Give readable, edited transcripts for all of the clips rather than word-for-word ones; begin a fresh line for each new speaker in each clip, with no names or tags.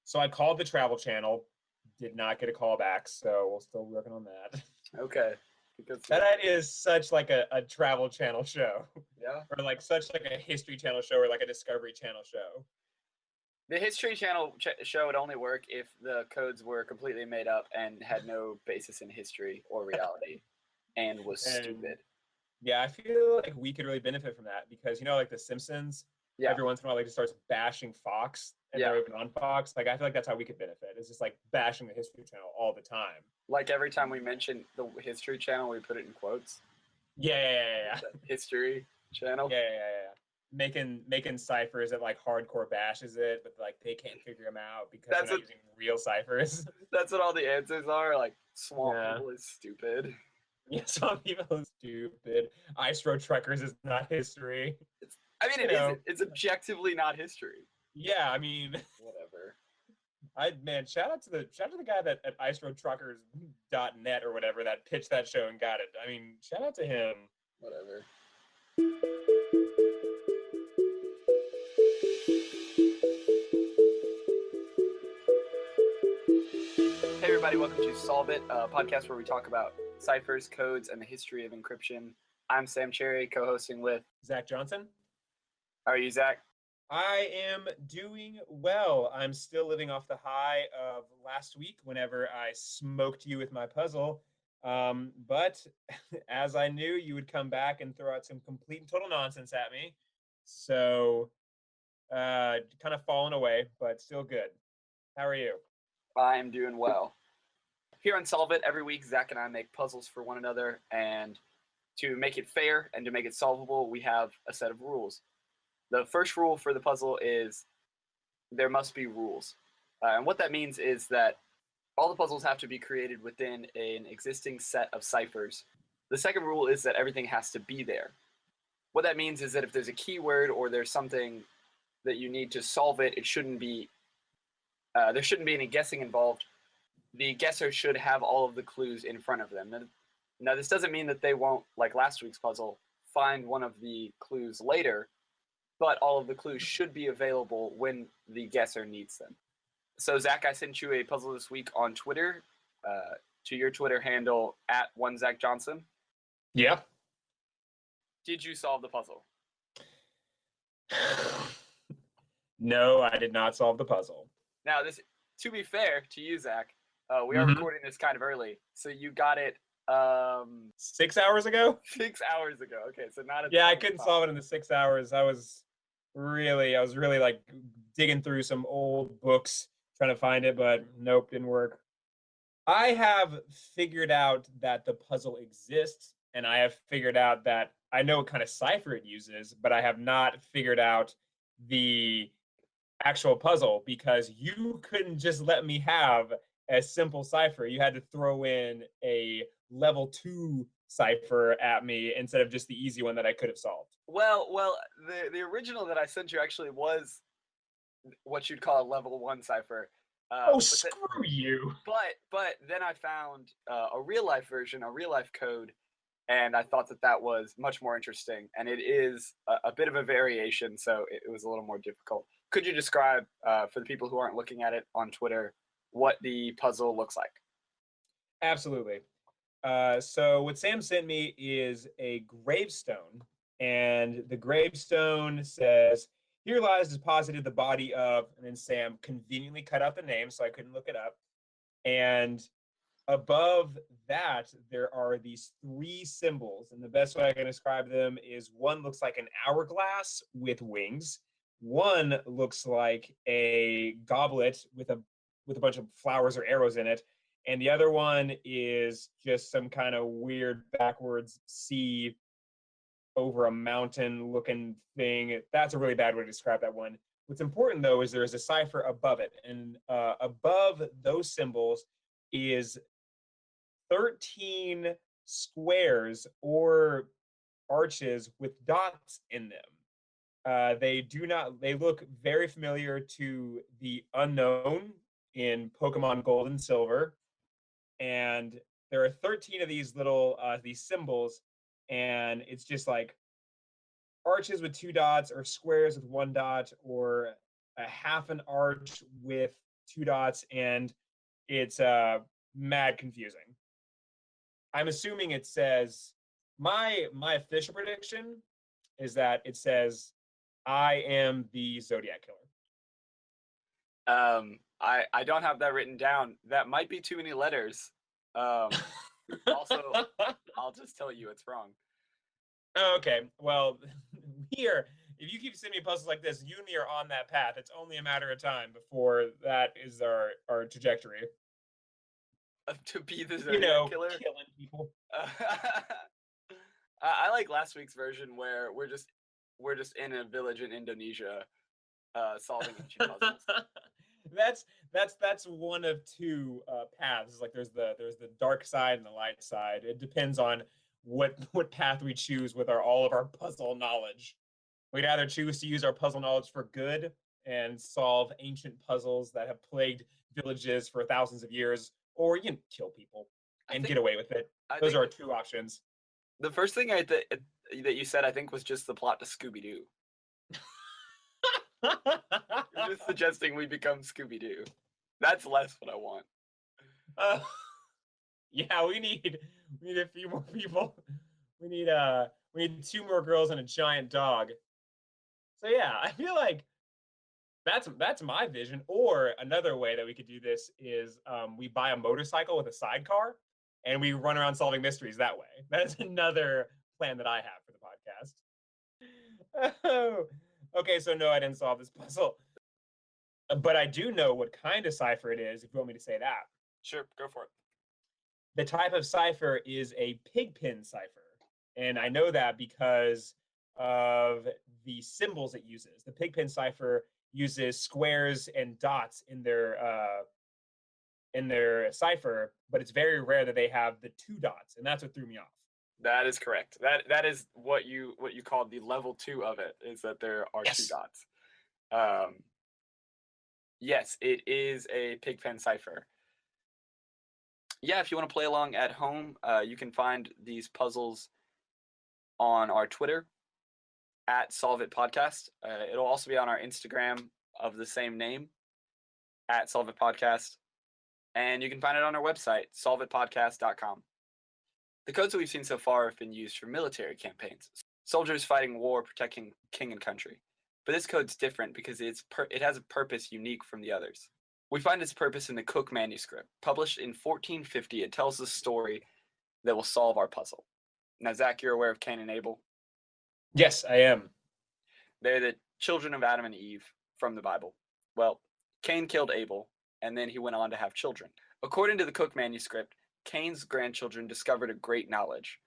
So I called the Travel Channel, did not get a call back, so we're still working on that.
Okay. Because
That idea is such like a Travel Channel show,
yeah,
or like such like a History Channel show, or like a Discovery Channel show.
the History Channel show would only work if the codes were completely made up and had no basis in history or reality, and was
And
stupid.
yeah, I feel like we could really benefit from that because like The Simpsons,
Yeah,
every once in a while like just starts bashing Fox and
yeah.
they're even on Fox. Like I feel like that's how we could benefit. It's just like bashing the History Channel all the time.
Like every time we mention the History Channel, we put it in quotes.
Yeah.
The History Channel.
Yeah. Making ciphers that like hardcore bashes it, but like they can't figure them out because they're
That's
not
what
using real ciphers.
that's what all the answers are. Like swamp
Yeah.
people is stupid.
Yeah, some people are stupid. Ice Road Truckers is not history.
I mean,
You
it
know.
isn't. It's objectively not history.
Yeah, I mean,
Whatever.
shout out to the guy that at iceroadtruckers.net or whatever that pitched that show and got it. I mean, shout out to him.
Whatever. Hey everybody, welcome to Solve It, a podcast where we talk about ciphers, codes, and the history of encryption. I'm Sam Cherry, co-hosting with
Zach Johnson.
How are you, Zach?
I am doing well. I'm still living off the high of last week whenever I smoked you with my puzzle. But as I knew, you would come back and throw out some complete and total nonsense at me. So kind of fallen away, but still good. How are you?
I'm doing well. Here on Solve It, every week Zach and I make puzzles for one another, and to make it fair and to make it solvable, we have a set of rules. The first rule for the puzzle is there must be rules. And what that means is that all the puzzles have to be created within an existing set of ciphers. The second rule is that everything has to be there. What that means is that if there's a keyword or there's something that you need to solve it, it shouldn't be there shouldn't be any guessing involved. The guesser should have all of the clues in front of them. Now, this doesn't mean that they won't, like last week's puzzle, find one of the clues later, but all of the clues should be available when the guesser needs them. So, Zach, I sent you a puzzle this week on Twitter, to your Twitter handle @1ZachJohnson.
Yeah.
Did you solve the puzzle?
No, I did not solve the puzzle.
Now, this, to be fair to you, Zach, we are recording this kind of early, so you got it
6 hours ago.
6 hours ago. Okay, so not.
Yeah, I couldn't solve it in the 6 hours. I was really like digging through some old books trying to find it, but nope, didn't work. I have figured out that the puzzle exists, and I have figured out that I know what kind of cipher it uses, but I have not figured out the actual puzzle because you couldn't just let me have a simple cipher. You had to throw in a level 2 cipher at me instead of just the easy one that I could have solved.
Well, the original that I sent you actually was what you'd call a level 1 cipher.
Screw you!
But then I found a real life version, a real life code, and I thought that was much more interesting. And it is a bit of a variation, so it was a little more difficult. Could you describe, for the people who aren't looking at it on Twitter, what the puzzle looks like?
Absolutely. So what Sam sent me is a gravestone, and the gravestone says, "Here lies deposited the body of," and then Sam conveniently cut out the name so I couldn't look it up. And above that, there are these 3 symbols, and the best way I can describe them is one looks like an hourglass with wings. One looks like a goblet with a bunch of flowers or arrows in it. And the other one is just some kind of weird backwards C over a mountain looking thing. That's a really bad way to describe that one. What's important, though, is there's a cipher above it. And above those symbols is 13 squares or arches with dots in them. They look very familiar to the unknown in Pokemon Gold and Silver. And there are 13 of these little these symbols, and it's just like arches with 2 dots or squares with 1 dot or a half an arch with 2 dots, and it's mad confusing. I'm assuming it says my official prediction is that it says I am the Zodiac Killer.
I don't have that written down. That might be too many letters. Also, I'll just tell you it's wrong.
Okay, well, here, if you keep sending me puzzles like this, you and me are on that path. It's only a matter of time before that is our trajectory.
To be the Zodiac Killer?
Killing people.
I like last week's version where we're just in a village in Indonesia, solving ancient puzzles.
That's one of two paths. Like there's the dark side and the light side. It depends on what path we choose with all of our puzzle knowledge. We'd either choose to use our puzzle knowledge for good and solve ancient puzzles that have plagued villages for thousands of years, or kill people and get away with it. Those are our two options.
The first thing that you said, I think, was just the plot to Scooby-Doo. You're just suggesting we become Scooby-Doo. That's less what I want.
Yeah, we need a few more people. We need 2 more girls and a giant dog. So yeah, I feel like that's my vision. Or another way that we could do this is we buy a motorcycle with a sidecar and we run around solving mysteries that way. That's another plan that I have for the podcast. Oh, okay, so no, I didn't solve this puzzle. But I do know what kind of cipher it is, if you want me to say that.
Sure, go for it.
The type of cipher is a pigpen cipher. And I know that because of the symbols it uses. The pigpen cipher uses squares and dots in their cipher, but it's very rare that they have the 2 dots, and that's what threw me off.
That is correct. That is what you called the level 2 of it, is that there are 2 dots. Yes, it is a pigpen cipher. Yeah, if you want to play along at home, you can find these puzzles on our Twitter at Solve It Podcast. It'll also be on our Instagram of the same name at Solve It Podcast. And you can find it on our website, solveitpodcast.com. The codes that we've seen so far have been used for military campaigns. Soldiers fighting war, protecting king and country. But this code's different because it has a purpose unique from the others. We find its purpose in the Cook manuscript. Published in 1450, it tells the story that will solve our puzzle. Now, Zach, you're aware of Cain and Abel?
Yes, I am.
They're the children of Adam and Eve from the Bible. Well, Cain killed Abel, and then he went on to have children. According to the Cook manuscript, Cain's grandchildren discovered a great knowledge.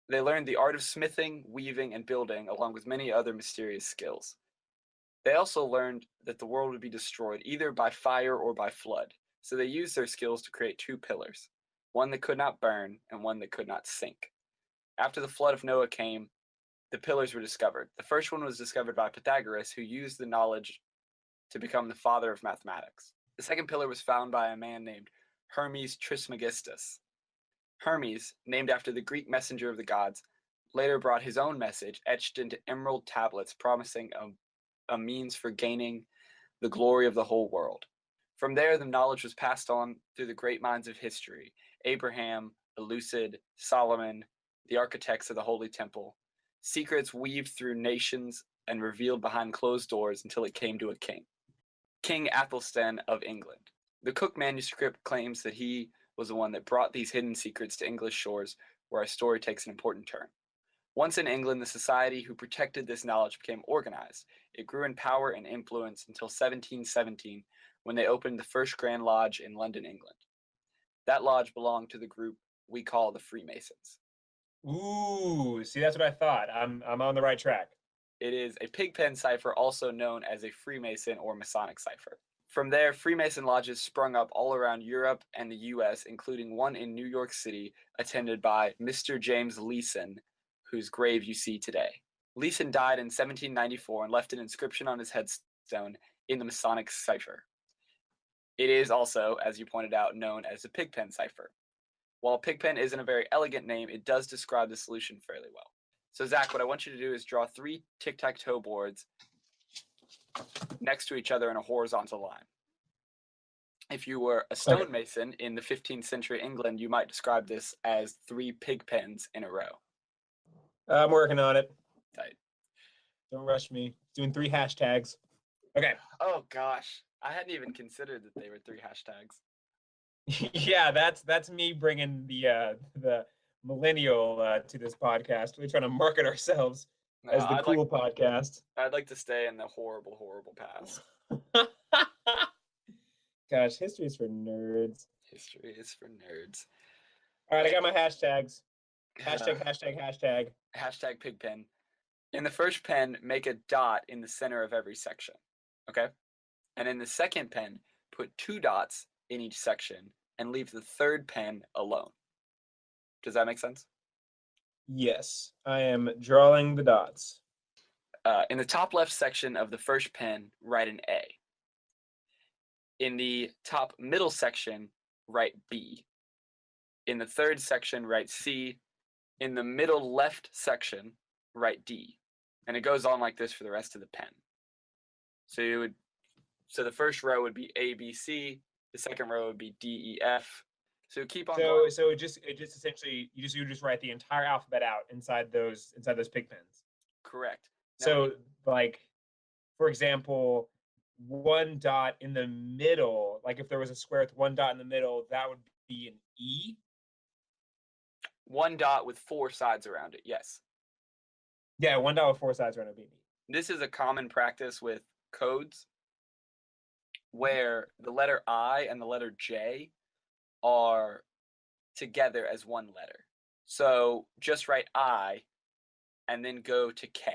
They learned the art of smithing, weaving, and building, along with many other mysterious skills. They also learned that the world would be destroyed either by fire or by flood, so they used their skills to create 2 pillars, one that could not burn and one that could not sink. After the flood of Noah came, the pillars were discovered. The first one was discovered by Pythagoras, who used the knowledge to become the father of mathematics. The second pillar was found by a man named Hermes Trismegistus. Hermes, named after the Greek messenger of the gods, later brought his own message etched into emerald tablets, promising a means for gaining the glory of the whole world. From there, the knowledge was passed on through the great minds of history: Abraham, Eleusid, Solomon, the architects of the Holy Temple. Secrets weaved through nations and revealed behind closed doors until it came to a king, King Athelstan of England. The Cook manuscript claims that he was the one that brought these hidden secrets to English shores, where our story takes an important turn. Once in England, the society who protected this knowledge became organized. It grew in power and influence until 1717, when they opened the first Grand Lodge in London, England. That lodge belonged to the group we call the Freemasons.
Ooh, see, that's what I thought. I'm on the right track.
It is a pigpen cipher, also known as a Freemason or Masonic cipher. From there, Freemason lodges sprung up all around Europe and the US, including one in New York City, attended by Mr. James Leeson, whose grave you see today. Leeson died in 1794 and left an inscription on his headstone in the Masonic cipher. It is also, as you pointed out, known as the pigpen cipher. While pigpen isn't a very elegant name, it does describe the solution fairly well. So Zach, what I want you to do is draw 3 tic-tac-toe boards next to each other in a horizontal line. If you were a stonemason in the 15th century England, you might describe this as 3 pig pens in a row.
I'm working on it.
Tight.
Don't rush me. Doing 3 hashtags. Okay.
Oh gosh, I hadn't even considered that they were 3 hashtags.
Yeah, that's me bringing the millennial to this podcast. We're trying to market ourselves as the cool podcast.
I'd like to stay in the horrible, horrible past.
Gosh, history is for nerds.
History is for nerds.
All right, I got my hashtags. Hashtag.
Hashtag pigpen. In the first pen, make a dot in the center of every section. Okay? And in the second pen, put 2 dots in each section and leave the third pen alone. Does that make sense?
Yes, I am drawing the dots.
In the top left section of the first pen, write an A. In the top middle section, write B. In the third section, write C. In the middle left section, write D. And it goes on like this for the rest of the pen. So the first row would be A, B, C. The second row would be D, E, F. So keep on going.
So it just essentially you just write the entire alphabet out inside those pig pens.
Correct. Now,
So like, for example, 1 dot in the middle, like if there was a square with 1 dot in the middle, that would be an E.
1 dot with 4 sides around it, yes.
Yeah, 1 dot with 4 sides around it would be an E.
This is a common practice with codes where the letter I and the letter J are together as one letter. So just write I and then go to K.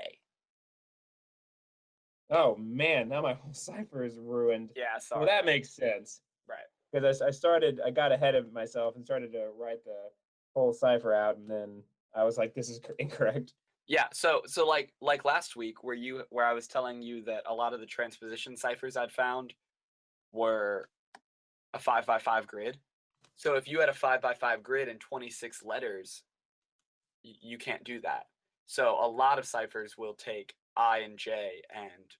Oh man, now my whole cipher is ruined.
Yeah, sorry.
Well, that makes sense.
Right.
Because I got ahead of myself and started to write the whole cipher out, and then I was like, this is incorrect.
Yeah, so like last week where I was telling you that a lot of the transposition ciphers I'd found were a 5x5 grid. So if you had a 5x5 grid and 26 letters, you can't do that. So a lot of ciphers will take I and J and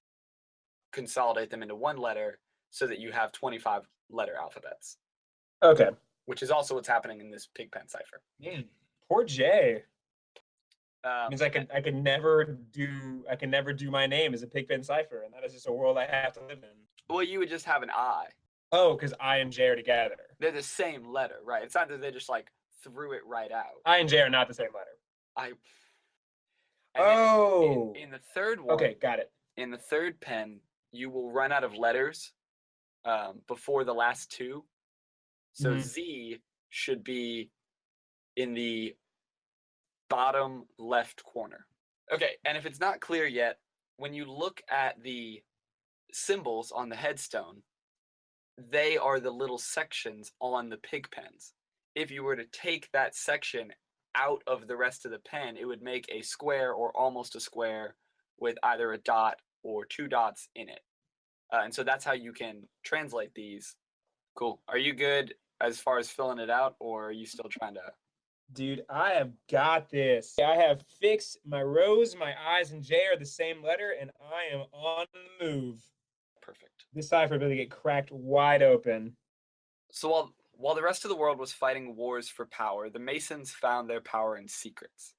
consolidate them into one letter so that you have 25 letter alphabets.
Okay.
Which is also what's happening in this pigpen cipher.
Man, poor J. Means I can never do my name as a pigpen cipher, and that is just a world I have to live in.
Well, you would just have an I.
Oh, because I and J are together.
They're the same letter, right? It's not that they just like threw it right out.
I and J are not the same letter.
In the third one.
Okay, got it.
In the third pen, you will run out of letters before the last 2. So Z should be in the bottom left corner. Okay, and if it's not clear yet, when you look at the symbols on the headstone, they are the little sections on the pig pens. If you were to take that section out of the rest of the pen, it would make a square or almost a square with either a dot or 2 dots in it. And so that's how you can translate these. Cool. Are you good as far as filling it out, or are you still trying to?
Dude, I have got this. I have fixed my rows, my I's and J are the same letter, and I am on the move.
Perfect.
This cipher really get cracked wide open.
So while the rest of the world was fighting wars for power, the Masons found their power in secrets.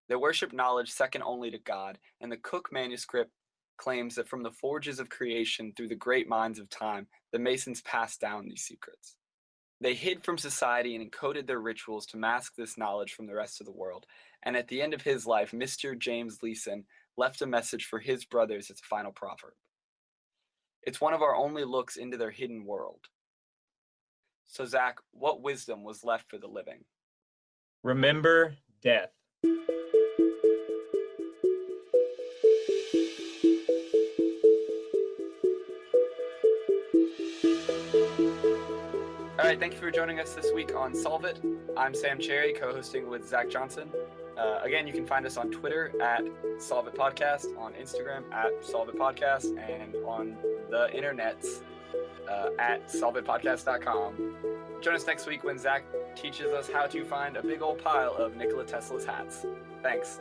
They worship knowledge second only to God, and the Cook manuscript claims that from the forges of creation through the great minds of time, the Masons passed down these secrets. They hid from society and encoded their rituals to mask this knowledge from the rest of the world. And at the end of his life, Mr. James Leeson left a message for his brothers as a final proverb. It's one of our only looks into their hidden world. So, Zach, what wisdom was left for the living?
Remember death.
All right, thank you for joining us this week on Solve It. I'm Sam Cherry, co-hosting with Zach Johnson. Again, you can find us on Twitter at Solve It Podcast, on Instagram at Solve It Podcast, and on the internets at solveitpodcast.com. Join us next week when Zach teaches us how to find a big old pile of Nikola Tesla's hats. Thanks.